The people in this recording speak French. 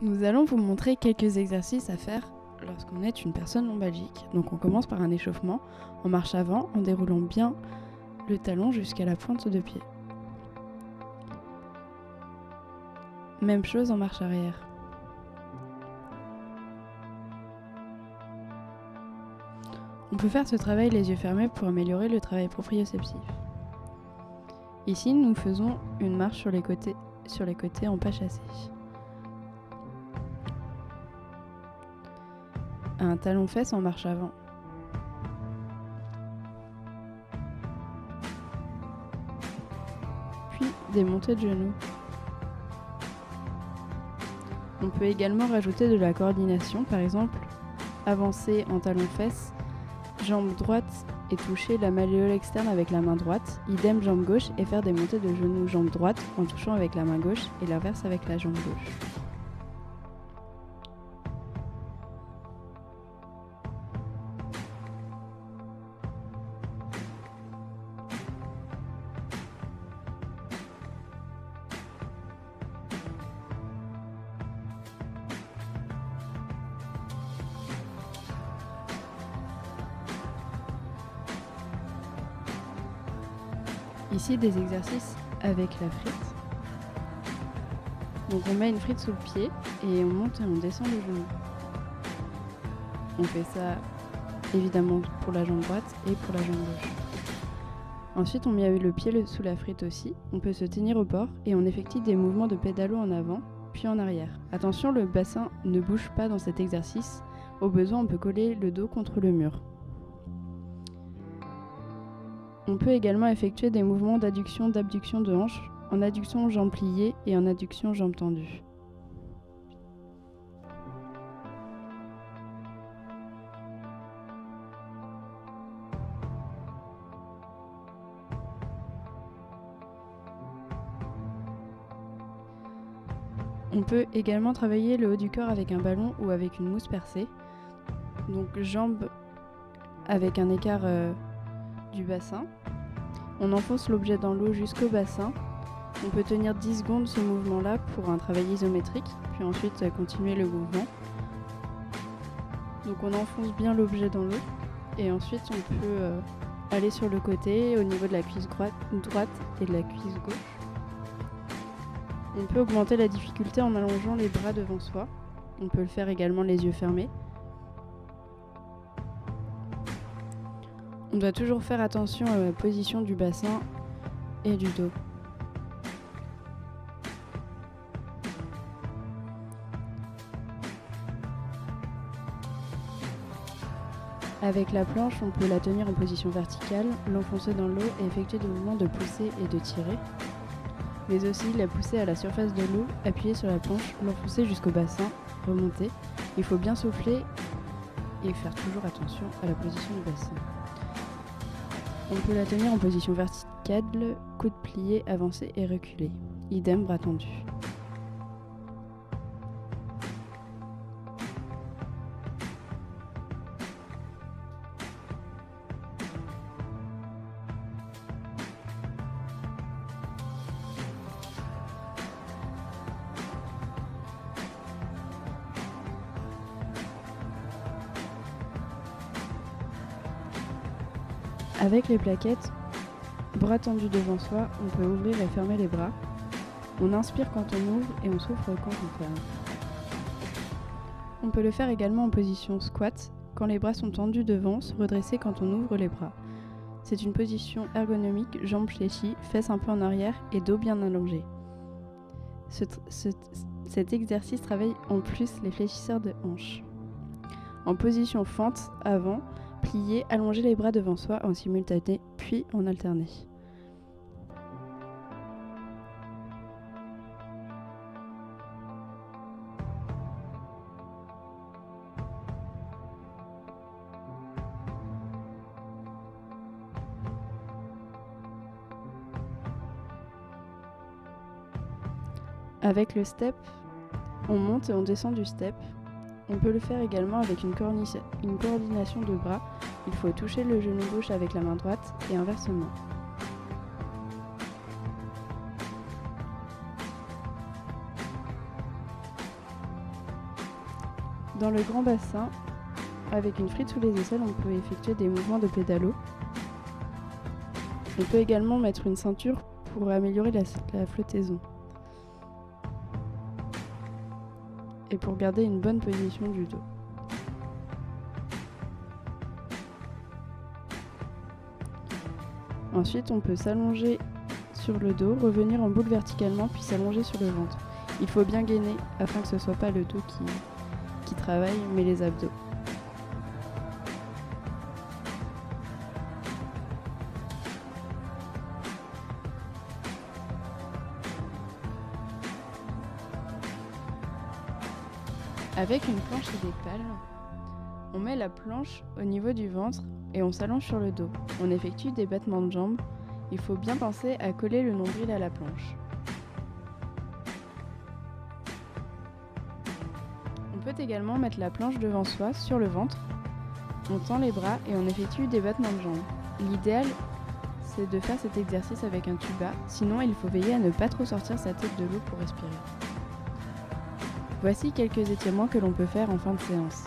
Nous allons vous montrer quelques exercices à faire lorsqu'on est une personne lombalgique. Donc on commence par un échauffement en marche avant en déroulant bien le talon jusqu'à la pointe de pied. Même chose en marche arrière. On peut faire ce travail les yeux fermés pour améliorer le travail proprioceptif. Ici, nous faisons une marche sur les côtés en pas chassé. Un talon-fesse en marche avant. Puis des montées de genoux. On peut également rajouter de la coordination, par exemple avancer en talon-fesse, jambe droite et toucher la malléole externe avec la main droite, idem jambe gauche et faire des montées de genoux jambe droite en touchant avec la main gauche et l'inverse avec la jambe gauche. Ici, des exercices avec la frite. Donc on met une frite sous le pied et on monte et on descend le genou. On fait ça évidemment pour la jambe droite et pour la jambe gauche. Ensuite, on met le pied sous la frite aussi. On peut se tenir au bord et on effectue des mouvements de pédalo en avant puis en arrière. Attention, le bassin ne bouge pas dans cet exercice. Au besoin, on peut coller le dos contre le mur. On peut également effectuer des mouvements d'abduction de hanche, en adduction jambes pliées et en adduction jambes tendues. On peut également travailler le haut du corps avec un ballon ou avec une mousse percée. Donc jambes avec un écart du bassin. On enfonce l'objet dans l'eau jusqu'au bassin. On peut tenir 10 secondes ce mouvement-là pour un travail isométrique, puis ensuite continuer le mouvement. Donc on enfonce bien l'objet dans l'eau et ensuite on peut aller sur le côté au niveau de la cuisse droite et de la cuisse gauche. On peut augmenter la difficulté en allongeant les bras devant soi. On peut le faire également les yeux fermés. On doit toujours faire attention à la position du bassin et du dos. Avec la planche, on peut la tenir en position verticale, l'enfoncer dans l'eau et effectuer des mouvements de pousser et de tirer. Mais aussi la pousser à la surface de l'eau, appuyer sur la planche, l'enfoncer jusqu'au bassin, remonter. Il faut bien souffler et faire toujours attention à la position du bassin. On peut la tenir en position verticale, coude plié, avancer et reculer. Idem, bras tendus. Avec les plaquettes, bras tendus devant soi, on peut ouvrir et fermer les bras. On inspire quand on ouvre et on souffle quand on ferme. On peut le faire également en position squat, quand les bras sont tendus devant, se redresser quand on ouvre les bras. C'est une position ergonomique, jambes fléchies, fesses un peu en arrière et dos bien allongé. Cet exercice travaille en plus les fléchisseurs de hanches. En position fente, avant, plier, allonger les bras devant soi en simultané, puis en alterné. Avec le step, on monte et on descend du step. On peut le faire également avec une coordination de bras. Il faut toucher le genou gauche avec la main droite et inversement. Dans le grand bassin, avec une frite sous les aisselles, on peut effectuer des mouvements de pédalo. On peut également mettre une ceinture pour améliorer la flottaison et pour garder une bonne position du dos. Ensuite, on peut s'allonger sur le dos, revenir en boule verticalement, puis s'allonger sur le ventre. Il faut bien gainer afin que ce ne soit pas le dos qui travaille, mais les abdos. Avec une planche et des pales, on met la planche au niveau du ventre et on s'allonge sur le dos. On effectue des battements de jambes. Il faut bien penser à coller le nombril à la planche. On peut également mettre la planche devant soi, sur le ventre. On tend les bras et on effectue des battements de jambes. L'idéal, c'est de faire cet exercice avec un tuba, sinon il faut veiller à ne pas trop sortir sa tête de l'eau pour respirer. Voici quelques étirements que l'on peut faire en fin de séance.